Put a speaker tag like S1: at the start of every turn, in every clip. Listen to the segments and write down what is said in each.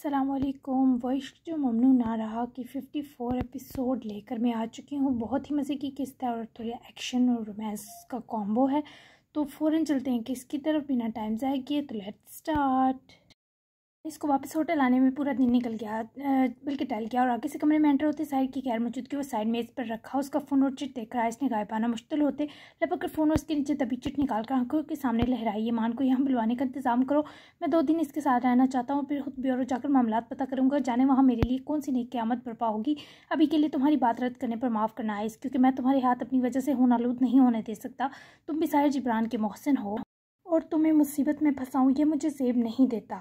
S1: अस्सलामुअलैकुम। वो इश्क जो ममनू ना रहा कि 54 एपिसोड लेकर मैं आ चुकी हूँ। बहुत ही मज़े की किस्त है और थोड़ा एक्शन और रोमांस का कॉम्बो है। तो फ़ौरन चलते हैं कि इसकी तरफ बिना टाइम ज़ाया किए। तो लेट्स स्टार्ट। इसको वापस होटल आने में पूरा दिन निकल गया, बल्कि टल गया। और आगे से कमरे में एंटर होते साहिर की गैर मौजूदगी वो साइड मेज़ पर रखा उसका फ़ोन और चिट देखकर आयस ने गायब आना मुश्किल होते लपक कर फ़ोन उसके नीचे दबी चिट निकाल कर आंखों के सामने लहराई। ईमान को यहाँ बुलवाने का इंतजाम करो, मैं 2 दिन इसके साथ रहना चाहता हूँ, फिर खुद ब्यूरो जाकर मामलात पता करूँगा, जाने वहाँ मेरे लिए कौन सी नई क़यामत बर्पा होगी। अभी के लिए तुम्हारी बात रद्द करने पर माफ़ करना आयस, क्योंकि मैं तुम्हारे हाथ अपनी वजह से होनालूद नहीं होने दे सकता। तुम भी साहिर जिब्रान के मोहसिन हो और तुम्हें मुसीबत में फंसाऊँ ये मुझे ज़ेब नहीं देता।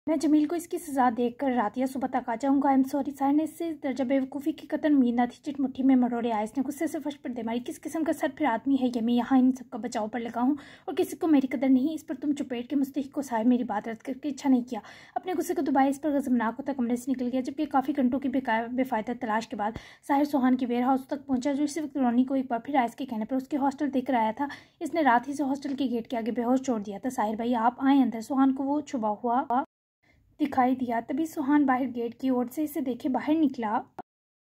S1: मैं जमील को इसकी सज़ा देखकर रात या सुबह तक आ जाऊँगा। I am sorry. साहिर ने इससे दर्जा बेवकूफ़ी की कतन उम्मीद न थी। चिट मुट्ठी में मरोड़े आयस ने गुस्से से फर्श पर दे मारी। किस किस्म का सर फिर आदमी है ये, मैं यहाँ इन सबका बचाव पर लगा हूँ और किसी को मेरी कदर नहीं। इस पर तुम चुपेट के मुस्तहिक को साहिर मेरी बात रद्द करके अच्छा नहीं किया। अपने गुस्से को दुबारा इस पर गज़बनाक होता कमरे से निकल गया। जबकि काफ़ी घंटों की बेफायदा तलाश के बाद साहिर सोहान की वेयर हाउस तक पहुंचा, जो इसी वक्त रोनी को एक बार फिर आयस के कहने पर उसके हॉस्टल देकर आया था। इसने रात ही से हॉस्टल के गेट के आगे बेहोश छोड़ दिया था। साहिर भाई आप आए अंदर। सोहान को वो छुपा हुआ दिखाई दिया। तभी सुहान बाहर गेट की ओर से इसे देखे बाहर निकला।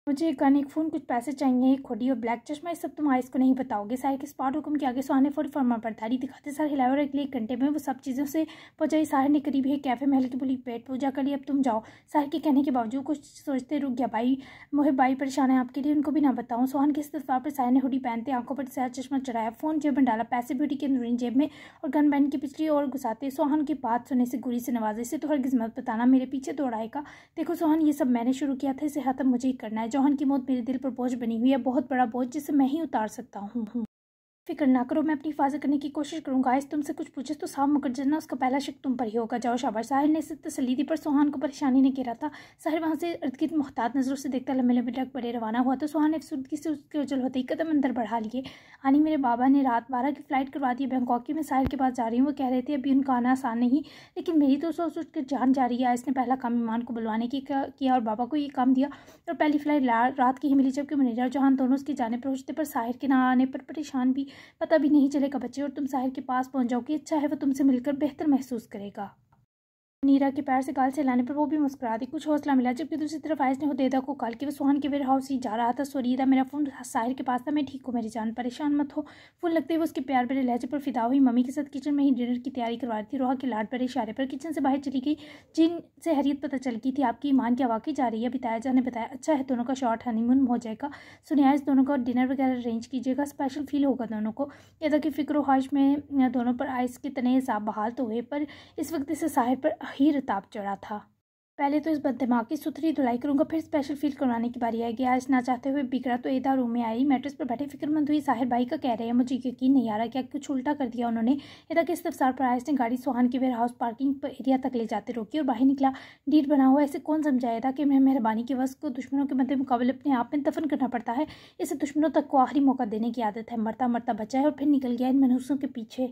S1: मुझे एक गन, एक फ़ोन, कुछ पैसे चाहिए, एक हुडी और ब्लैक चश्मा। ये सब तुम आयस को नहीं बताओगे। साहिर के स्पॉट हुक्म के आगे सुहान ने फौरी फर्मा बरदारी दिखाते सार हिलाया और अगले 1 घंटे में वो सब चीज़ों से पहुंचाई। साहिर ने करीब है कैफ़े महल की बोली पेट पूजा कर ली, अब तुम जाओ। साहिर के कहने के बावजूद कुछ सोचते रुक गया। भाई मोहिब भाई परेशान है आपके लिए, उनको भी ना बताऊँ। सुहान के इस दफार पर साहिर ने हुडी पहनते आंखों पर सयाह चश्मा चढ़ाया, फ़ोन जेब में डाला, पैसे ब्यूटी के अंदरूनी जेब में और गन बैन की पिछली ओर घुसाते सुहान की बात सुनने से गुरी से नवाजे। इसे तो हरगिज़ मत बताना, मेरे पीछे दौड़ाएगा। देखो सुहान ये सब मैंने शुरू किया था, इसे ख़त्म मुझे ही करना है। जौहन की मौत मेरे दिल पर बोझ बनी हुई है, बहुत बड़ा बोझ जिसे मैं ही उतार सकता हूँ। फिक्र ना करो, मैं अपनी हिफाजत करने की कोशिश करूंगा। आयस तुमसे कुछ पूछे तो साफ मुकर जाना, उसका पहला शक तुम पर ही होगा। जाओ शाबाश। साहिर ने इसे तसल्ली दी, पर सुहान को परेशानी ने घेरा था। साहिर वहाँ से इर्द-गिर्द मुहतात नजरों से देखता लम्बे लम्बे डग बड़े रवाना हुआ तो सुहान ने अफसुर्दगी से उसके उजल होते ही कदम अंदर बढ़ा लिए। आनी मेरे बाबा ने रात 12 की फ़्लाइट करवा दी बैंकॉक की। मैं साहिर के पास जा रही हूँ। वो कह रहे थे अभी उनका आना आसान नहीं, लेकिन मेरी तो सोच सोच कर जान जा रही है। आयस ने पहला काम ईमान को बुलवाने की किया और बाबा को ये काम दिया और पहली फ़्लाइट रात की ही मिली, जबकि मुनीरा और जहान दोनों उसके जाने पर पहुँचते पर साहिर के ना आने पर परेशान भी। पता भी नहीं चलेगा बच्चे, और तुम साहिर के पास पहुंच जाओगी। अच्छा है, वो तुमसे मिलकर बेहतर महसूस करेगा। नीरा के पैर से गाल से लाने पर वो भी मुस्कुरा दी, कुछ हौसला मिला। जबकि दूसरी तरफ आयस ने हुदैदा को कॉल किया। वो सुहान के वेयर हाउस ही जा रहा था। सोरीदा मेरा फ़ोन साहिर के पास था, मैं ठीक हूँ मेरी जान, परेशान मत हो। फ़ोन लगते हुए उसके प्यार भरे लहजे पर फिदा हुई। मम्मी के साथ किचन में ही डिनर की तैयारी करवा रही थी। रोहा के लाड भरे इशारे पर किचन से बाहर चली गई। जिन से हैरियत पता चल गई थी आपकी ईमान क्या वाकई जा रही है। बताया जाने बताया अच्छा है, दोनों का शॉर्ट हनीमून हो जाएगा। सुनिए आयस दोनों का डिनर वगैरह अरेंज कीजिएगा, स्पेशल फील होगा दोनों को। यदा कि फ़िक्र ख्वाहिश में दोनों पर आयस के तने हिसाब बहाल तो हुए, पर इस वक्त इसे साहिर पर ही रताब चढ़ा था। पहले तो इस बददिमाग की सुथरी धुलाई करूंगा, फिर स्पेशल फील करवाने की बारी आएगी। आज ना चाहते हुए बिगड़ा तो एदा रूम में आई, मैट्रेस पर बैठे फिक्रमंद हुई। साहिर भाई का कह रहे हैं, मुझे यकीन नहीं आ रहा क्या कुछ उल्टा कर दिया उन्होंने। एदा के इस्तफसार पर आयस ने गाड़ी सुहान के वेयर हाउस पार्किंग पर एरिया तक ले जाते रोकी और बाहर निकला। डील बना हुआ ऐसे कौन समझाएगा कि मेहरबानी के वक्त को दुश्मनों के मद्दे मुकाबले अपने आप में दफन करना पड़ता है। इसे दुश्मनों तक को आखिरी मौका देने की आदत है। मरता मरता बचा है और फिर निकल गया इन मनहूसों के पीछे।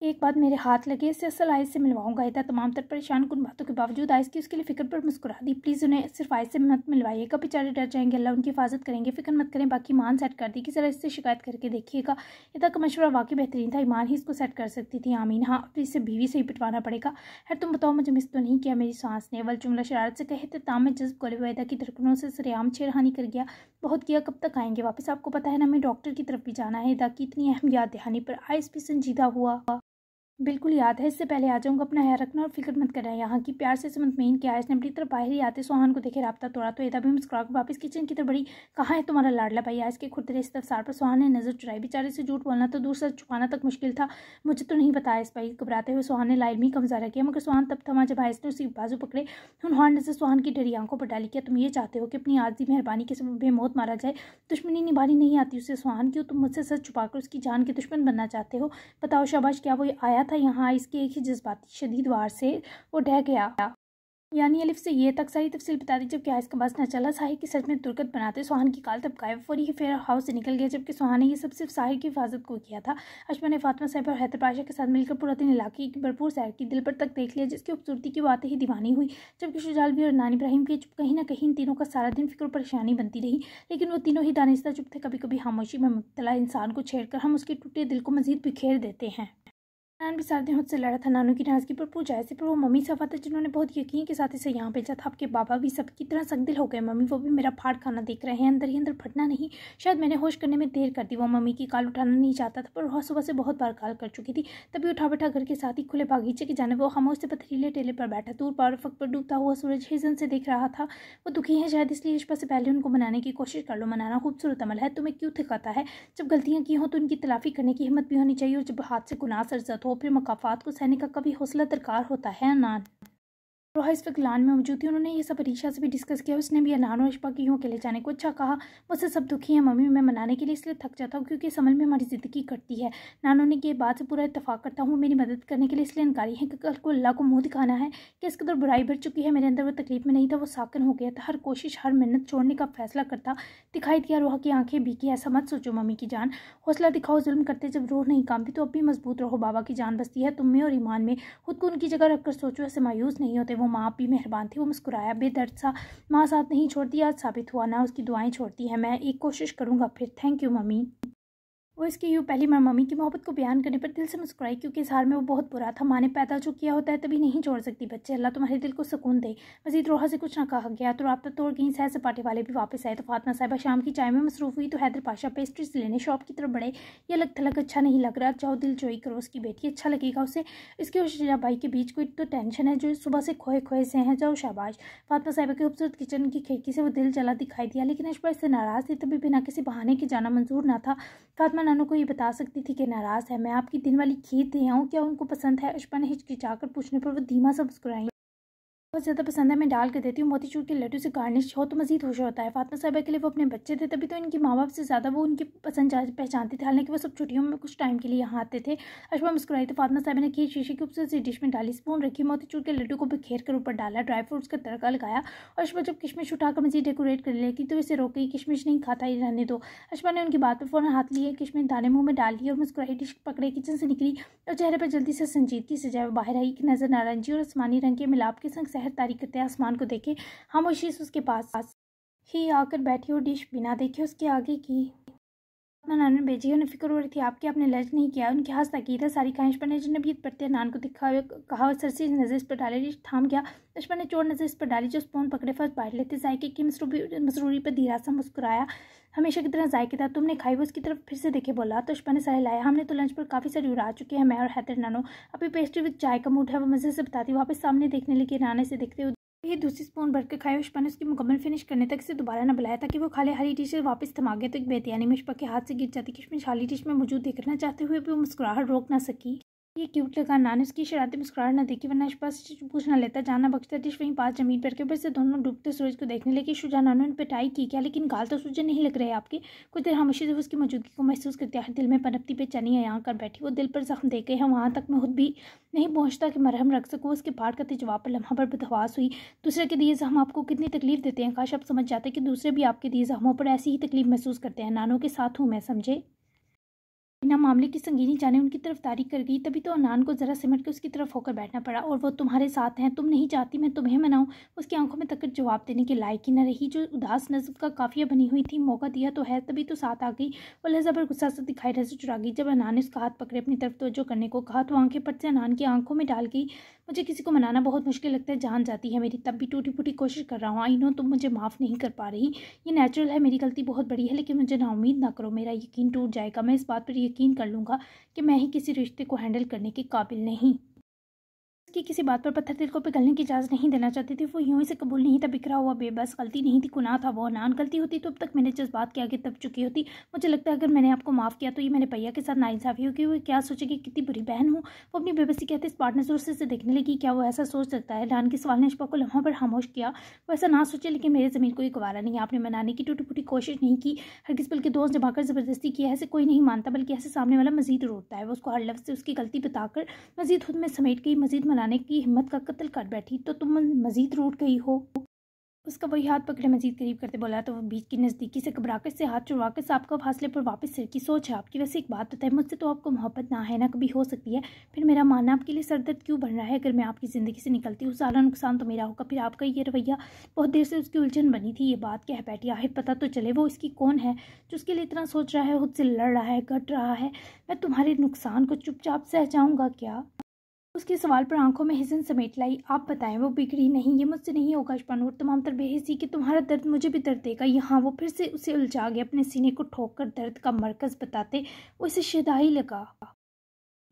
S1: एक बात मेरे हाथ लगे, इसे असल आयस से मिलवाऊंगा। इतना तमाम तर परेशान कुन बातों के बावजूद आयस की उसके लिए फिक्र पर मुस्कुरा दी। प्लीज़ उन्हें सिर्फ आयस से मत मिलवाइएगा, बेचारे डर जाएंगे, अल्लाह उनकी हिफाजत करेंगे, फिक्र मत करें। बाकी ईमान सेट कर दी कि ज़रा इससे शिकायत करके देखिएगा। इतना का मशवरा वाकई बेहतरीन था, ईमान ही इसको सेट कर सकती थी। आमीन। हाँ अब इसे बीवी से ही पिटवाना पड़ेगा। है तुम बताओ मुझे मिस तो नहीं किया मेरी सांस ने। अवल जुमला शरारत से कहे थे, ताम में जज्ब गोले वैदा की धड़कनों से सरेआम छेड़खानी कर गया। बहुत किया, कब तक आएंगे वापस? आपको पता है ना हमें डॉक्टर की तरफ भी जाना है। इदा की इतनी अहम याद दहानी पर आयस भी संजीदा हुआ। बिल्कुल याद है, इससे पहले आ जाऊंगा, अपना ख्याल रखना और फिक्र मत करना। यहाँ की प्यार से मुतमईन किया। आयस ने अपनी तरफ बाहर ही आते सुहान को देखे राब्ता तोड़ा तो एदा भी मुस्कुरा कर वापस किचन की तरफ बढ़ी। कहाँ है तुम्हारा लाडला भाई? आयस के खुरदरे इस्तफसार पर सुहान ने नजर चुराई। बेचारे से झूठ बोलना तो दूर से छुपाना तक मुश्किल था। मुझे तो नहीं बताया इस भाई, घबराते हुए सुहान ने लाइलमी कमजारा किया। मगर सुहान तब थमा जब आयस ने उसी बाजू पकड़े। हुनहार नजर सुहान की डरी आंखों पर डाली। क्या तुम ये चाहते हो कि अपनी आजी मेहरबानी के सबब बेमौत मारा जाए? दुश्मनी निभानी नहीं आती उसे सुहान, क्यों तुम मुझसे सच छुपाकर उसकी जान के दुश्मन बनना चाहते हो? बताओ शाबाश, क्या वो आया था यहाँ इसके ही जज्बाती शदीद वार से वो ढह गया? यानी अलिफ से ये तक सारी तफसील बता दी। जबकि आयस का बस न चला, साहिर की सच में तुरकत बनाते सुहान की काल तब गायब फौरी ही फेयर हाउस से निकल गया। जबकि सुहान ने ये सब सिर्फ साहिर की हिफाजत को किया था। अशमा ने फातिमा साहब और हैदर पाशा के साथ मिलकर पूरा दिन इलाके की भरपूर सैर की, दिल पर तक देख लिया, जिसकी खूबसूरती की बातें ही दीवानी हुई। जबकि शुजाल भी और नानी इब्राहिम की चुप कहीं ना कहीं इन तीनों का सारा दिन फिक्र परेशानी बनती रही। लेकिन वो तीनों ही दानिस्ता चुप थे। कभी कभी खामोशी में मुब्तला इंसान को छेड़कर हम उसके टूटे दिल को मजीद बिखेर देते हैं। नान भी सारे दिन मुझसे लड़ा था, नानू की नाराज़गी पर पूछा ऐसे पर वो मम्मी सफ़ा था जिन्होंने बहुत यकीन के साथ इसे यहाँ भेजा था। आपके बाबा भी सबकी तरह सख्त हो गए मम्मी, वो भी मेरा फाड़ खाना देख रहे हैं, अंदर ही अंदर फटना नहीं। शायद मैंने होश करने में देर कर दी। वो मम्मी की कॉल उठाना नहीं चाहता था पर वह सुबह से बहुत बार कॉल कर चुकी थी। तभी उठा बैठा घर के साथ ही खुले बागीचे की जाने वो खामोश से पथरीले टेले पर बैठा दूर पारफक पर डूबता हुआ सूरज हिजन से देख रहा था। वो दुखी है शायद इसलिए इश्पा से पहले उनको मनाने की कोशिश कर लो। मनाना खूबसूरत अमल है, तुम्हें क्यों थकाता है? जब गलतियाँ की हो तो उनकी तलाफी करने की हिम्मत भी होनी चाहिए, और जब हाथ से गुनाह सरजद हो फिर मकाफात को सहने का कभी हौसला दरकार होता है ना। रोहा इस वक्त लान में मौजूद थी। उन्होंने ये सब अरीशा से भी डिस्कस किया। उसने भी अनान और इश्पा की यूँ अकेले जाने को अच्छा कहा। मुझसे सब दुखी हैं मम्मी, मैं मनाने के लिए इसलिए थक जाता हूँ क्योंकि इस अमल में हमारी ज़िंदगी कटती है। नानों ने ये बात से पूरा इत्तेफाक करता हूँ, मेरी मदद करने के लिए इसलिए इनकारी है कि कल को अल्लाह को मुँह दिखाना है कि इस कदर बुराई भर चुकी है। मेरे अंदर वो तकलीफ में नहीं था, वो साकिन हो गया था। हर कोशिश हर मेहनत छोड़ने का फैसला करता दिखाई दिया। रोहा की आंखें भीगी। ऐसा मत सोचो मम्मी की जान, हौसला दिखाओ। जुल्म करते जब रूह नहीं कामती तो अब भी मजबूत रहो। बाबा की जान बसती है तुम में और ईमान में। खुद को उनकी जगह रखकर सोचो, ऐसे मायूस नहीं होते। वो माँ भी मेहरबान थी। वो मुस्कुराया, बेदर्द सा। माँ साथ नहीं छोड़ती, आज साबित हुआ, ना उसकी दुआएं छोड़ती हैं। मैं एक कोशिश करूँगा फिर। Thank you mummy. वो इसकी यूँ पहली बार मम्मी की मोहब्बत को बयान करने पर दिल से मुस्कुराई क्योंकि इस हार में वो बहुत बुरा था। माँ ने पैदा जो किया होता है तभी नहीं छोड़ सकती बच्चे। अल्लाह तुम्हारे दिल को सुकून दे। मजीद रोहा से कुछ ना कहा गया तो राब्ता तोड़ गई। सैर सपाटे वाले भी वापस आए तो फातिमा साहिबा शाम की चाय में मसरूफ़ हुई तो हैदर पाशा पेस्ट्रीज लेने शॉप की तरफ बढ़े। ये अलग थलग अच्छा नहीं लग रहा, जाओ दिल जोई करो, उसकी बेटी अच्छा लगेगा उसे। इसके और शीला भाई के बीच कोई तो टेंशन है जो सुबह से खोए खोए से हैं, जाओ शाबाश। फातिमा साहिबा की खूबसूरत किचन की खिड़की से वो दिल जला दिखाई दिया, लेकिन इश्पा इससे नाराज़ थी। तभी बिना किसी बहाने के जाना मंजूर ना था। फातिमा नानू को ये बता सकती थी कि नाराज़ है। मैं आपकी दिन वाली खीर दे आऊँ, क्या उनको पसंद है? इश्पा ने हिचकिचाकर पूछने पर वो धीमा सा मुस्कुराई। बहुत ज़्यादा पसंद है, मैं डाल के देती हूँ। मोतीचूर के लड्डू से गार्निश हो तो मज़ीद खुश होता है। फातिमा साहिबा के लिए वो अपने बच्चे थे, तभी तो इनकी माँ बाप से ज़्यादा वो उनकी पसंद पहचानती थी। हालांकि वो सब छुट्टियों में कुछ टाइम के लिए यहाँ आते थे। अशबा मुस्कुराई तो फातिमा साहिबा ने खीर शीशे की खूबसूरत सी डिश में डाली, स्पून रखी, मोतीचूर के लड्डू को बिखेर कर ऊपर डाला, ड्राई फ्रूट्स का तड़का लगाया। और अशबा जब किशमिश उठाकर मज़ीद डेकोरेट कर लेती तो इसे रोक गई। किशमिश नहीं खाता, ये रहने दो। अशबा ने उनकी बात पर फ़ौरन हाथ लिए, किशमिश दाने मुँह में डाल लिए और मुस्कुराई, डिश पकड़े, किचन से निकली और चेहरे पर जल्दी से संजीदगी से जाए बाहर आई कि नज़र नारंगी और आसमानी रंग के मिलाप के संग सहर तारी करते आसमान को देखे। खामोशी से उसके पास ही आकर बैठी और डिश बिना देखे उसके आगे की। नान ने भेजी है, उन्हें फिक्र हो रही थी आपकी, आपने लंच नहीं किया। उनके हाथ ताकीद है सारी खाएश पर अजनबियत पड़ते नान को दिखा कहा, सरसी नजर इस पर डाले, डिश थाम गया। अशबा ने चोर नजर इस पर डाली जो स्पून पकड़े फर्स्ट बांट लेते। जायके की मसरूरी पर धीरा सा मुस्कुराया, हमेशा की तरह जायकेदार। तुमने खाई? वो उसकी तरफ फिर से देखे बोला तो अशबा ने सर हिलाया। हमने तो लंच पर काफ़ी सारी उड़ा चुके हैं, मैं और हैदर नानो। अभी पेस्ट्री विद चाय का मूड है, वो मज़े से बताती। वापस सामने देखने लगी, नाने से देखते हुए ये दूसरी स्पून भर के खाए। उष्पा ने उसकी मुकम्मल फिनिश करने तक इसे दोबारा न बुलाया ताकि वो खाले हरी डिश वापस थमा गए तो एक बेतियानी में उष्पा के हाथ से गिर जाती। किशमिश हाली डिश में मौजूद देखना चाहते हुए भी वो मुस्कुराहट रोक ना सकी। ये क्यूट लगा। नान उसकी शरारती मुस्कुराहट न देखी, वरना इश्पा से पूछ न लेता। जाना बख्शता डिश वहीं पास जमीन पर के ऊपर से दोनों डूबते सूरज को देखने लगे। शुजा नानू ने पिटाई की क्या? लेकिन गाल तो सूजे नहीं लग रहे आपके। कुछ देर खामोशी से उसकी मौजूदगी को महसूस करते हैं। दिल में पनपती बेचैनी यहाँ कर बैठी। वो दिल पर जख्म दे गए हैं, वहाँ तक मैं खुद भी नहीं पहुँचता कि मरहम रख सकूँ। उसके पार करते जवाब पर लम्हा पर बदहवास हुई। दूसरे के दिए जख्म आपको कितनी तकलीफ देते हैं? काश आप समझ जाते कि दूसरे भी आपके दिए जख्मों पर ऐसी ही तकलीफ महसूस करते हैं। नानों के साथ हूँ मैं, समझे? बिना मामले की संगीनी जाने उनकी तरफ तारीख कर गई। तभी तो अनान को जरा सिमट के उसकी तरफ होकर बैठना पड़ा। और वो तुम्हारे साथ हैं, तुम नहीं चाहती मैं तुम्हें मनाऊं? उसकी आंखों में तक जवाब देने के लायक ही न रही, जो उदास नज़र का काफिया बनी हुई थी। मौका दिया तो है, तभी तो साथ आ गई। वो लहजा पर गुस्सा से दिखाई नजर चुरा गई। जब अनान ने उसका हाथ पकड़े अपनी तरफ तवज्जो करने को कहा तो आंखें पट से अनान की आंखों में डाल गई। मुझे किसी को मनाना बहुत मुश्किल लगता है, जान जाती है मेरी, तब भी टूटी फूटी कोशिश कर रहा हूँ। आई नो तुम मुझे माफ़ नहीं कर पा रही, ये नेचुरल है, मेरी गलती बहुत बड़ी है, लेकिन मुझे नाउम्मीद ना करो। मेरा यकीन टूट जाएगा, मैं इस बात पर यकीन कर लूँगा कि मैं ही किसी रिश्ते को हैंडल करने के काबिल नहीं। कि किसी बात पर पत्थर दिल को पिघलने की इजाज़त नहीं देना चाहती थी। वो यूं ही से कबूल नहीं था, बिखरा हुआ बेबस। गलती नहीं थी, गुनाह था वो। नान गलती होती तो अब तक मेरे जज्बात के आगे तब चुकी होती। मुझे लगता है अगर मैंने आपको माफ़ किया तो ये मेरे भैया के साथ नाइंसाफ़ी होगी। वो क्या सोचेगी कितनी बुरी बहन हूँ। वो अपनी बेबसी कहते इस पार्टनर जोर से देखने लगी। क्या वो ऐसा सोच सकता है? नान के सवाल ने इश्पा को लम्हा पर खामोश किया। वो ऐसा ना सोचे, लेकिन मेरे ज़मीर को ये गवारा नहीं। आपने मनाने की टूटी फूटी कोशिश नहीं की, हरगिज़, बल्कि दोस्त जमाकर ज़बरदस्ती किया। ऐसे कोई नहीं मानता, बल्कि ऐसे सामने वाला मजीद रोता है। वो उसको हर लफ्ज़ से उसकी गलती बताकर मजीद खुद में समेट गई। मजीद मनाने की हिम्मत का कत्ल कर बैठी तो तुम मजीद रूठ गई हो। उसका वही हाथ पकड़े मजीद करीब करते बोला तो वो बीच की नज़दीकी से घबराकर से हाथ छुड़वाकर आपका फासले पर वापस सिर की सोच है आपकी। वैसे एक बात बताए, मुझसे तो आपको मोहब्बत ना है ना कभी हो सकती है, फिर मेरा मानना आपके लिए सरदर्द क्यों बन रहा है? अगर मैं आपकी ज़िंदगी से निकलती हूँ सारा नुकसान तो मेरा होगा। फिर आपका ये रवैया, बहुत देर से उसकी उलझन बनी थी, ये बात क्या है बैठी, आखिर पता तो चले वो इसकी कौन है जो उसके लिए इतना सोच रहा है, खुद से लड़ रहा है, घट रहा है। मैं तुम्हारे नुकसान को चुपचाप सह जाऊँगा क्या? उसके सवाल पर आंखों में हिज़न समेट लाई। आप बताएं, वो बिगड़ी नहीं, ये मुझसे नहीं होगा इरफान, तमाम तर बेहिसी कि तुम्हारा दर्द मुझे भी दर्द देगा। यहाँ वो फिर से उसे उलझा गया, अपने सीने को ठोक कर दर्द का मरकज़ बताते वो इसे शदाई लगा।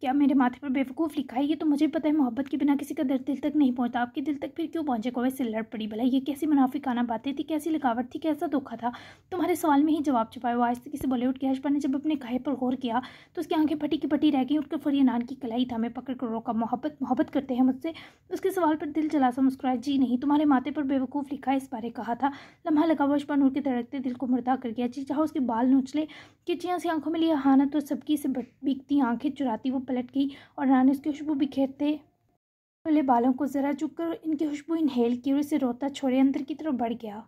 S1: क्या मेरे माथे पर बेवकूफ़ लिखा है? ये तो मुझे पता है मोहब्बत के बिना किसी का दर्द दिल तक नहीं पहुंचता, आपके दिल तक फिर क्यों पहुंचेगा? वैसे लड़ पड़ी, भला ये कैसी मुनाफिकाना बातें थी, कैसी लिखावट थी, कैसा धोखा था? तुम्हारे सवाल में ही जवाब छुपाया। वो आहिस्ते से बोले उठ गया। अशफाक ने जब अपने कहे पर गौर किया तो उसकी आंखें फटी की फटी रह गई। उठकर फरियानान की कलाई थामे पकड़ कर रोका। मोहब्बत करते हैं मुझसे? उसके सवाल पर दिल जला सा मुस्कुराया। जी नहीं, तुम्हारे माथे पर बेवकूफ़ लिखा है, इस बारे कहा था। लम्हा लगा वो अशफाक नूर के धड़कते दिल को मुर्दा कर गया। जी चाहो उसके बाल नोच ले, किचियाँ सी आंखों में लिया हानत और सबकी से बिकती आंखें चुराती वो पलट गई और रानी उसकी खुशबू बिखेरते वाले बालों को जरा झुककर इनकी खुशबू इनहेल की और इसे रोता छोड़े अंदर की तरफ बढ़ गया।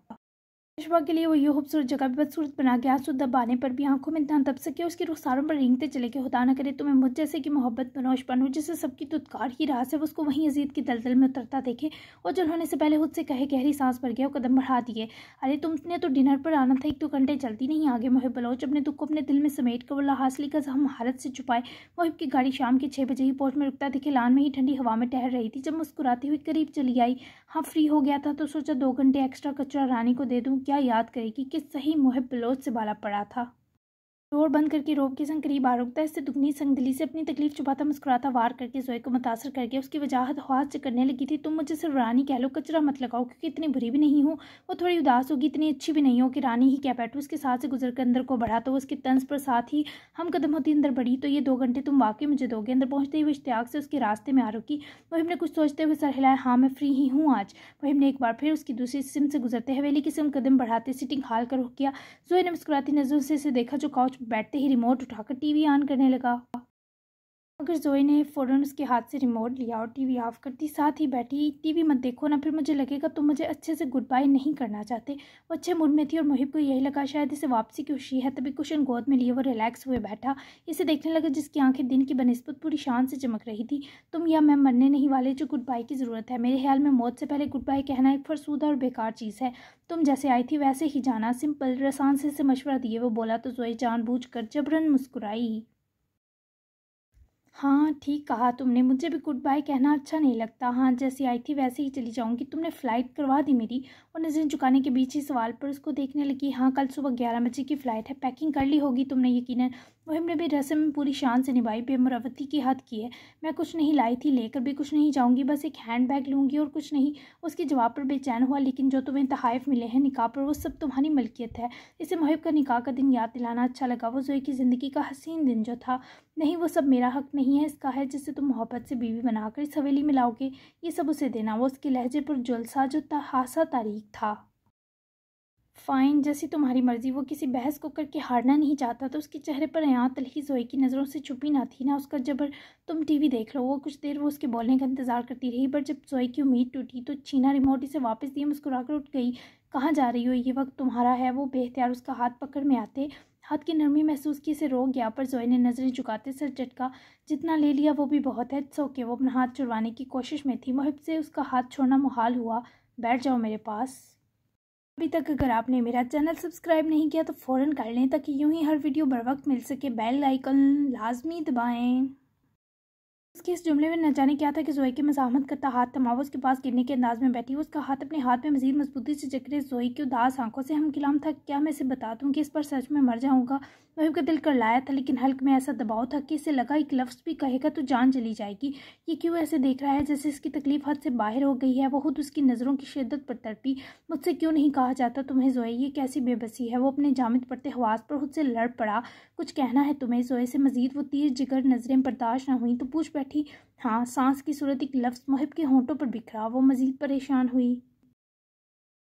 S1: अशफाक के लिए वो ये खूबसूरत जगह भी बदसूरत बना गया। आंसू दबाने पर भी आंखों में इतना दब सके उसके रुखसारों पर रेंगते चले गए। खुदा न करे तुम्हें मुझ जैसे की मोहब्बत बनो अशफाक, जिससे सबकी तुत्कार ही रहा से वो उसको वहीं अजीत की दलदल में उतरता देखे और जल होने से पहले खुद से कहे गहरी सांस भर गया और कदम बढ़ा दिए। अरे तुमने तो डिनर पर आना था, 1-2 घंटे जल्दी नहीं आगे? मोहिब बलोच अपने दुख को अपने दिल में समेट कर वो हासिल का हम हालत से छुपाए। मोहिब की गाड़ी शाम के 6 बजे ही पोर्ट में रुकता दिखे। लान में ही ठंडी हवा में टहल रही थी जब मुस्कुराती हुई करीब चली आई। हाँ फ्री हो गया था तो सोचा 2 घंटे एक्स्ट्रा कचरा रानी को दे दूँ, क्या याद करेगी कि सही मोहिब बलोच से बाला पड़ा था। डोर बंद करके रोब के संग करीब आ रुकता, इससे दुगनी संगदिली से अपनी तकलीफ छुपाता मुस्कुराता वार करके जोए को मुतासर करके उसकी वजाहत ख्वास से करने लगी थी। तुम मुझे सिर्फ रानी कह लो, कचरा मत लगाओ, क्योंकि इतनी बुरी भी नहीं हूँ। वो थोड़ी उदास होगी, इतनी अच्छी भी नहीं हो कि रानी ही क्या बैठू। उसके साथ से गुजर कर अंदर को बढ़ा तो उसके तंज पर साथ ही हम कदम होती अंदर बढ़ी। तो ये 2 घंटे तुम वाकई मुझे दोगे? अंदर पहुँचते ही वो इश्तियाक से उसके रास्ते में आ रुकी। वहीम ने कुछ सोचते हुए सर हिलाया। हाँ मैं फ्री ही हूँ आज। वहीम ने एक बार फिर उसकी दूसरी सिम से गुजरते हवेली की सिम कदम बढ़ाते सीटिंग हाल कर रुक गया। जोए ने मुस्कुराती नजरों से इसे देखा जो काउच पर बैठते ही रिमोट उठाकर टीवी ऑन करने लगा। मगर जोए ने फ़ौरन उसके हाथ से रिमोट लिया और टीवी ऑफ कर दी। साथ ही बैठी, टीवी मत देखो ना, फिर मुझे लगेगा तुम मुझे अच्छे से गुड बाय नहीं करना चाहते। वो अच्छे मूड में थी और मुहिब को यही लगा शायद इसे वापसी की खुशी है। तभी कुशन गोद में लिए वो रिलैक्स हुए बैठा इसे देखने लगा, जिसकी आंखें दिन की बनिस्बत पूरी शान से चमक रही थी। तुम या मैं मरने नहीं वाले जो गुड बाय की ज़रूरत है। मेरे ख्याल में मौत से पहले गुड बाय कहना एक फरसूदा और बेकार चीज़ है। तुम जैसे आई थी वैसे ही जाना, सिंपल रसान से मशवरा दिए वो बोला तो जोए जानबूझकर जबरन मुस्कुराई। हाँ ठीक कहा तुमने, मुझे भी गुड बाय कहना अच्छा नहीं लगता। हाँ जैसी आई थी वैसे ही चली जाऊंगी। तुमने फ़्लाइट करवा दी मेरी? और नज़रें झुकाने के बीच ही सवाल पर उसको देखने लगी। हाँ कल सुबह 11 बजे की फ़्लाइट है। पैकिंग कर ली होगी तुमने यकीनन? मुहिम ने भी रस्म पूरी शान से निभाई, बेमुरवती की हद की है। मैं कुछ नहीं लाई थी, लेकर भी कुछ नहीं जाऊँगी, बस एक हैंड बैग लूँगी और कुछ नहीं। उसके जवाब पर बेचैन हुआ। लेकिन जो तुम्हें तहाइफ मिले हैं निकाह पर वो सब तुम्हारी मलकियत है। इसे मुहिब का निकाह का दिन याद दिलाना अच्छा लगा। वो जोए की ज़िंदगी का हसीन दिन जो था। नहीं वो सब मेरा हक नहीं है, इसका है जिसे तुम मोहब्बत से बीवी बनाकर इस हवेली में लाओगे। ये सब उसे देना। वो उसके लहजे पर जुलसा जो हासा तारीख था। फ़ाइन, जैसी तुम्हारी मर्ज़ी। वो किसी बहस को करके हारना नहीं चाहता तो उसके चेहरे पर यहाँ तलखी जोए की नज़रों से छुपी ना थी ना उसका जबर। तुम टीवी देख लो। वो कुछ देर वो उसके बोलने का इंतज़ार करती रही, पर जब जोए की उम्मीद टूटी तो छीना रिमोट इसे वापस दिए मुस्कुराकर उठ गई। कहाँ जा रही हो? ये वक्त तुम्हारा है। वो बेहतियार उसका हाथ पकड़ में आते हाथ की नरमी महसूस की से रोक गया, पर जोए ने नज़रें झुकाते सर झटका। जितना ले लिया वो भी बहुत है। सो के वो अपना हाथ छुड़वाने की कोशिश में थी। मुहिब से उसका हाथ छोड़ना मुहाल हुआ। बैठ जाओ मेरे पास। अभी तक अगर आपने मेरा चैनल सब्सक्राइब नहीं किया तो फ़ौरन कर लें ताकि यूं ही हर वीडियो बर वक्त मिल सके। बेल आइकन लाजमी दबाएं। उसके इस जुमले में न जाने क्या था कि जोए की मज़ाहमत करता हाथ थमा वो उसके पास गिरने के अंदाज में बैठी। उसका हाथ अपने हाथ में मज़ीद मजबूती से जकड़े जोए की उदास आंखों से हम गिलाम था। क्या मैं इसे बता दूं कि इस पर सच में मर जाऊंगा? मुहिब का दिल कर लाया था, लेकिन हल्क में ऐसा दबाव था कि इसे लगा एक लफ्ज़ भी कहेगा तो जान चली जाएगी। ये क्यों ऐसे देख रहा है जैसे इसकी तकलीफ हद से बाहर हो गई है? वो खुद उसकी नज़रों की शिद्दत पर तड़पी। मुझसे क्यों नहीं कहा जाता तुम्हें जोए? ये कैसी बेबसी है? वो अपने जामिद पड़ते हवास पर खुद से लड़ पड़ा। कुछ कहना है तुम्हें? जोए से मज़ीद वो तीर जिगर नज़रें बर्दाश्त न हुई तो पूछ बैठी। हाँ। सांस की सूरत एक लफ्ज़ मुहिब के होंठों पर बिखरा। वो मज़ीद परेशान हुई।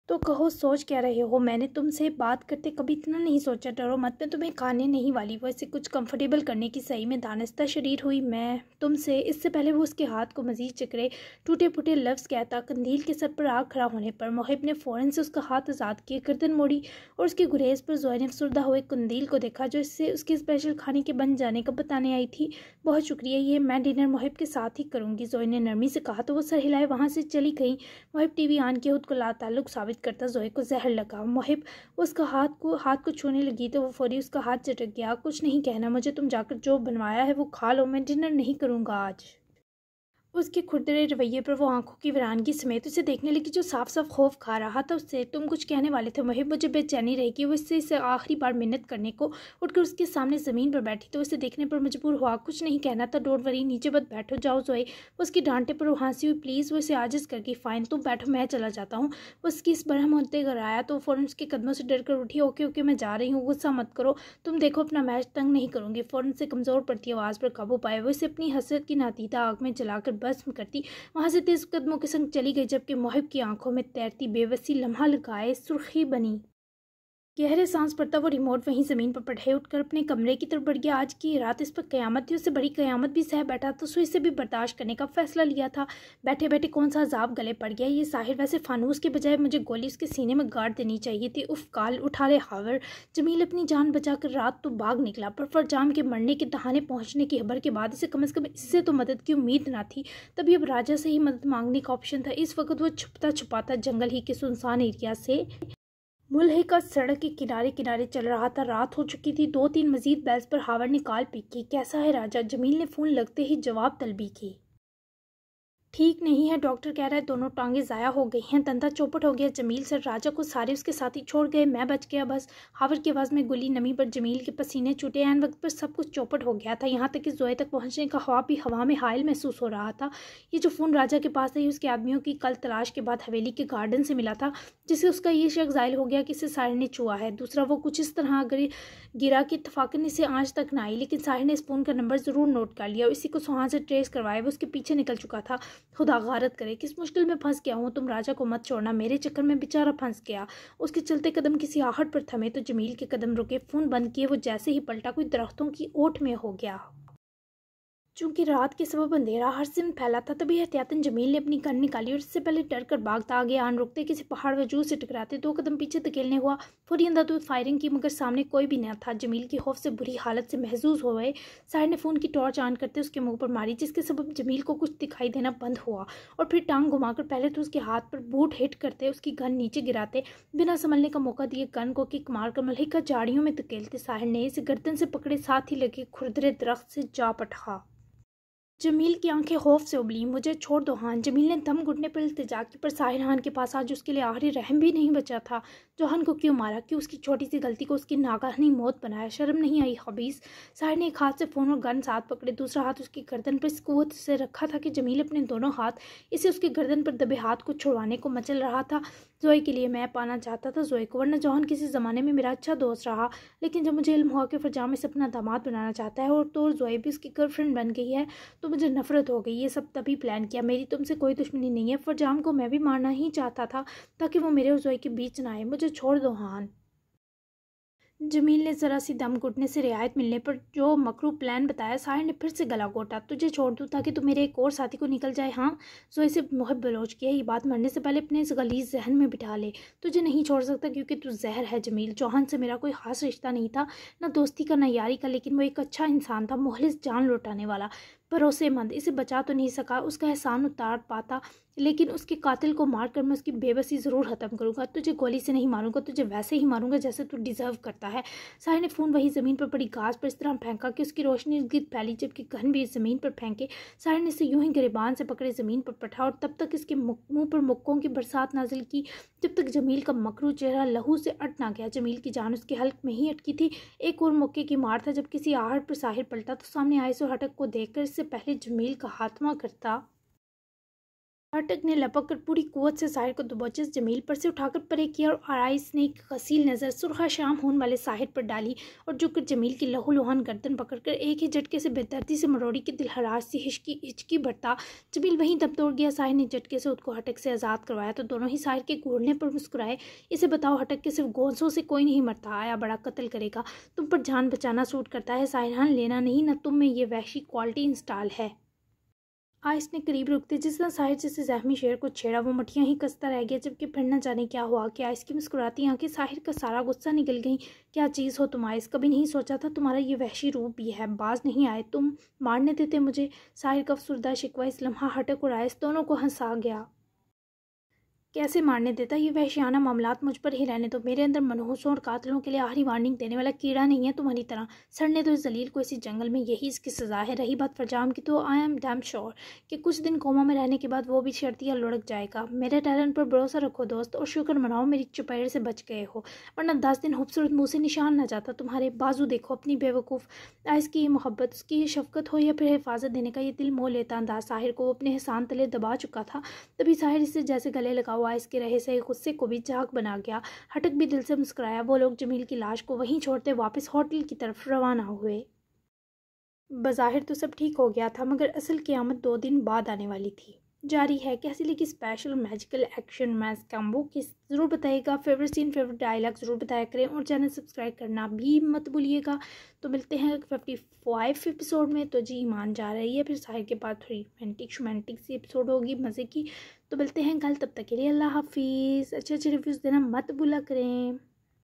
S1: तो कहो सोच क्या रहे हो, मैंने तुमसे बात करते कभी इतना नहीं सोचा, डरो मत, मैं तुम्हें खाने नहीं वाली। वैसे कुछ कंफर्टेबल करने की सही में दानिस्ता शरीर हुई मैं तुमसे। इससे पहले वो उसके हाथ को मजीद चकरे, टूटे फूटे लफ्ज़ कहता। कंदील के सर पर आग खड़ा होने पर मोहिब ने फ़ौरन से उसका हाथ आज़ाद किए, गर्दन मोड़ी और उसके गुरेज पर ज़ोया ने अफसरदा हुए कंदील को देखा, जो इससे उसके स्पेशल खाने के बन जाने का बताने आई थी। बहुत शुक्रिया, ये मैं डिनर मोहिब के साथ ही करूँगी, ज़ोया ने नरमी से कहा। तो वो सर हिलाए वहाँ से चली गई। मोहिब टीवी आन के खुद को लाताल्लुक साबित करता ज़ोया को जहर लगा। मोहिब उसका हाथ को छूने लगी तो वो फौरी उसका हाथ झटक गया। कुछ नहीं कहना मुझे, तुम जाकर जो बनवाया है वो खा लो, मैं डिनर नहीं करूँगा आज। उसके खुरदरे रवैये पर वो आंखों की वीरानगी समेत उसे देखने लगी, जो साफ साफ खौफ खा रहा था उससे। तुम कुछ कहने वाले थे मोहिब, मुझे बेचैनी रहेगी। वो इससे आखिरी बार मिन्नत करने को उठकर उसके सामने ज़मीन पर बैठी तो उसे देखने पर मजबूर हुआ। कुछ नहीं कहना था, डोंट वरी, नीचे मत बैठो, जाओ जोए। वो उसकी डांटे पर वो हंसी हुई। प्लीज़, वो इसे आजिज़ करके, फ़ाइन तुम बैठो, मैं चला जाता हूँ। वो उसकी इस बरहम होते घर आया तो फ़ौरन उसके कदमों से डर कर उठी। ओके ओके, मैं जा रही हूँ, गुस्सा मत करो, तुम देखो अपना मैच तंग नहीं करूँगी। फ़ौरन से कमज़ोर पड़ती आवाज़ पर काबू पाए वो इसे अपनी हसरत की नातीता आग में जलाकर भस्म करती वहाँ से तेज कदमों के संग चली गई, जबकि मोहिब की आंखों में तैरती बेबसी लम्हा लगाए सुर्खी बनी। गहरे सांस पड़ता वो रिमोट वहीं ज़मीन पर पड़े उठकर अपने कमरे की तरफ बढ़ गया। आज की रात इस पर क़यामत थी, उससे बड़ी क़यामत भी सह बैठा तो सुई से भी बर्दाश्त करने का फैसला लिया था। बैठे बैठे कौन सा अजाब गले पड़ गया। ये साहिर वैसे फानूस के बजाय मुझे गोली उसके सीने में गाड़ देनी चाहिए थी। उफ, काल उठा ले हावर। जमील अपनी जान बचाकर रात तो भाग निकला, पर फरजाम के मरने के दहाने पहुँचने की खबर के बाद इसे कम से कम इससे तो मदद की उम्मीद ना थी। तभी अब राजा से ही मदद मांगने का ऑप्शन था। इस वक्त वो छुपता छुपाता जंगल ही के सुनसान एरिया से मुल्हिका सड़क के किनारे किनारे चल रहा था। रात हो चुकी थी। 2-3 मजीद बैल्स पर हावर ने कॉल पिक की। कैसा है राजा? जमील ने फ़ोन लगते ही जवाब तलबी की। ठीक नहीं है, डॉक्टर कह रहा है दोनों टांगे ज़ाया हो गई हैं। तंता चौपट हो गया जमील सर, राजा को सारे उसके साथी छोड़ गए, मैं बच गया बस। हावर की आवाज़ में गुली नमी पर जमील के पसीने छूटे। ऐन वक्त पर सब कुछ चौपट हो गया था, यहाँ तक कि जोए तक पहुँचने का ख्वाब भी हवा में हायल महसूस हो रहा था। ये जो फ़ोन राजा के पास है उसके आदमियों की कल तलाश के बाद हवेली के गार्डन से मिला था, जिससे उसका ये शक ज़ाहिर हो गया कि इसे साहिर ने छुआ है। दूसरा, वो कुछ इस तरह गिरा कि इत्तफाकन इसे आँच तक ना आई, लेकिन साहिर ने इस फ़ोन का नंबर ज़रूर नोट कर लिया और इसी को सुहान से ट्रेस करवाया। वो उसके पीछे निकल चुका था। खुदा गारत करे, किस मुश्किल में फंस गया हूँ। तुम राजा को मत छोड़ना, मेरे चक्कर में बेचारा फंस गया। उसके चलते कदम किसी आहट पर थमे तो जमील के कदम रुके। फ़ोन बंद किए वो जैसे ही पलटा कोई दरख्तों की ओट में हो गया। चूंकि रात के सबब अंधेरा हर सिम फैला था, तभी एहतियातन जमील ने अपनी गन निकाली और इससे पहले डर कर भागता आगे आन रुकते किसी पहाड़ वजूद से टकराते 2 कदम पीछे धकेलने हुआ। फौरी अंधाधुंध फायरिंग की, मगर सामने कोई भी न था। जमील की खौफ से बुरी हालत से महजूज हो गए। साहिर ने फ़ोन की टॉर्च ऑन करते उसके मुंह पर मारी, जिसके सबब जमील को कुछ दिखाई देना बंद हुआ और फिर टांग घुमाकर पहले तो उसके हाथ पर बूट हिट करते, उसकी गन नीचे गिराते, बिना संभलने का मौका दिए गन को किक मारकर मल्हिका झाड़ियों में धकेलते साहिर ने इसे गर्दन से पकड़े, साथ ही लगे खुरदरे दरख्त से जा पटका। जमील की आंखें खौफ से उबली। मुझे छोड़ दो हान, जमील ने दम घुटने पर इल्तिजा की, पर साहिर हान के पास आज उसके लिए आखिरी रहम भी नहीं बचा था। जौहन को क्यों मारा, क्यों उसकी छोटी सी गलती को उसकी नागहानी मौत बनाया? शर्म नहीं आई खबीस? साहिर ने एक हाथ से फ़ोन और गन साथ पकड़े, दूसरा हाथ उसकी गर्दन पर इस कुव्वत से रखा था कि जमील अपने दोनों हाथ इसे उसके गर्दन पर दबे हाथ को छुड़वाने को मचल रहा था। जोए के लिए मैं पाना चाहता था जोए को, वरना जौहन किसी ज़माने में मेरा अच्छा दोस्त रहा, लेकिन जब मुझे इल्म हुआ कि फरजाम इसे अपना दामाद बनाना चाहता है और तो जोए भी उसकी गर्लफ्रेंड बन गई है, तो मुझे नफरत हो गई। ये सब तभी प्लान किया। मेरी तुमसे कोई दुश्मनी नहीं है। फरजाम को मैं भी मारना ही चाहता था ताकि वो मेरे और जोए के बीच ना आए। मुझे छोड़ दो हान। जमील ने ज़रा सी दम घुटने से रियायत मिलने पर जो मकरू प्लान बताया, साहिर ने फिर से गला घोटा। तुझे छोड़ दूँ ताकि तू मेरे एक और साथी को निकल जाए? हाँ, जोए से मोहब बलोच किया। ये बात मरने से पहले अपने इस गलीज़ जहन में बिठा ले। तुझे नहीं छोड़ सकता क्योंकि तू जहर है जमील। जौहन से मेरा कोई खास रिश्ता नहीं था, ना दोस्ती का ना यारी का, लेकिन वो एक अच्छा इंसान था, मुखलिस, जान लौटाने वाला, भरोसेमंद। इसे बचा तो नहीं सका, उसका एहसान उतार पाता, लेकिन उसके कातिल को मारकर मैं उसकी बेबसी ज़रूर ख़त्म करूँगा। तुझे गोली से नहीं मारूंगा, तुझे वैसे ही मारूंगा जैसे तू डिज़र्व करता है। साहिर ने फ़ोन वही ज़मीन पर पड़ी घास पर इस तरह फेंका कि उसकी रोशनी इर्द गिर्द फैली, जबकि गन भी ज़मीन पर फेंके। साहिर ने इसे यूं ही गिरबान से पकड़े ज़मीन पर पठा और तब तक इसके मुंह पर मुक्कों की बरसात नाजिल की जब तक जमील का मकरू चेहरा लहू से अट ना गया। जमील की जान उसके हल्क में ही अटकी थी। एक और मौके की मार था जब किसी आहट पर साहिर पलटा तो सामने आए सो हटक को देखकर इससे पहले जमील का हाथमा करता हटक ने लपक कर पूरी कुव्वत से साहिर को दबोचे जमील पर से उठाकर परे किया और आराइस ने एक कसील नज़र सुरखा शाम होने वाले साहिर पर डाली और झुककर जमील की लहू लुहान गर्दन पकड़कर एक ही झटके से बेदर्दी से मरोड़ी की दिलहराज सी हिचकी भरता जमील वहीं दम तोड़ गया। साहिर ने झटके से उसको हटक से आज़ाद करवाया तो दोनों ही साहिर के घूरने पर मुस्कुराए। इसे बताओ हटक के सिर्फ गोंसों से कोई नहीं मरता, आया बड़ा कत्ल करेगा, तुम पर जान बचाना सूट करता है साहिरान, लेना नहीं ना तुम में ये वहशी क्वालिटी इंस्टॉल है। आइस ने करीब रुकते जिस तरह साहिर जैसे जख्मी शेर को छेड़ा वो मटियाँ ही कसता रह गया, जबकि फिर न जाने क्या हुआ कि आइस की मुस्कुराती आंखें साहिर का सारा गुस्सा निकल गई। क्या चीज़ हो तुम आइस, कभी नहीं सोचा था तुम्हारा ये वहशी रूप भी है, बाज नहीं आए तुम, मारने देते मुझे। साहिर का अफसुर्दा शिकवा इस लम्हा हटक और आइस दोनों को हंसा गया। कैसे मारने देता, ये वहशियाना मामलात मुझ पर ही रहने दो। मेरे अंदर मनहूसों और कातलों के लिए आखिरी वार्निंग देने वाला कीड़ा नहीं है तुम्हारी तरह। सड़ने दो इस जलील को इसी जंगल में, यही इसकी सज़ा है। रही बात फरजाम की तो आई एम डैम श्योर कि कुछ दिन कोमा में रहने के बाद वो भी शर्तिया लुढ़क जाएगा। मेरे टैलेंट पर भरोसा रखो दोस्त और शुक्र मनाओ मेरी चपेट से बच गए हो, वरना 10 दिन खूबसूरत मुँह से निशान न जाता तुम्हारे। बाजू देखो अपनी बेवकूफ़। आइस की ये मोहब्बत, उसकी ये शफकत हो या फिर हिफाजत देने का ये दिल मोह लेता अंदाज साहिर को अपने एहसान तले दबा चुका था। तभी साहिर इससे जैसे गले लगा हुआ आइस के रहे से गुस्से को भी झाग बना गया। हटक भी दिल से मुस्कुराया। वो लोग जमील की लाश को वहीं छोड़ते वापस होटल की तरफ रवाना हुए। बज़ाहिर तो सब ठीक हो गया था मगर असल क़यामत 2 दिन बाद आने वाली थी। जारी है कैसी लगी special magical action match combo की ज़रूर बताइएगा। फेवरेट सीन फेवरेट डायलॉग ज़रूर बताया करें और चैनल सब्सक्राइब करना भी मत भूलिएगा। तो मिलते हैं 55 एपिसोड में। तो जी ईमान जा रही है, फिर साहिर के बाद थोड़ी रोमांटिक सी एपिसोड होगी मज़े की। तो मिलते हैं कल, तब तक के लिए अल्लाह हाफिज़। अच्छे रिव्यूज़ देना मत भूला करें।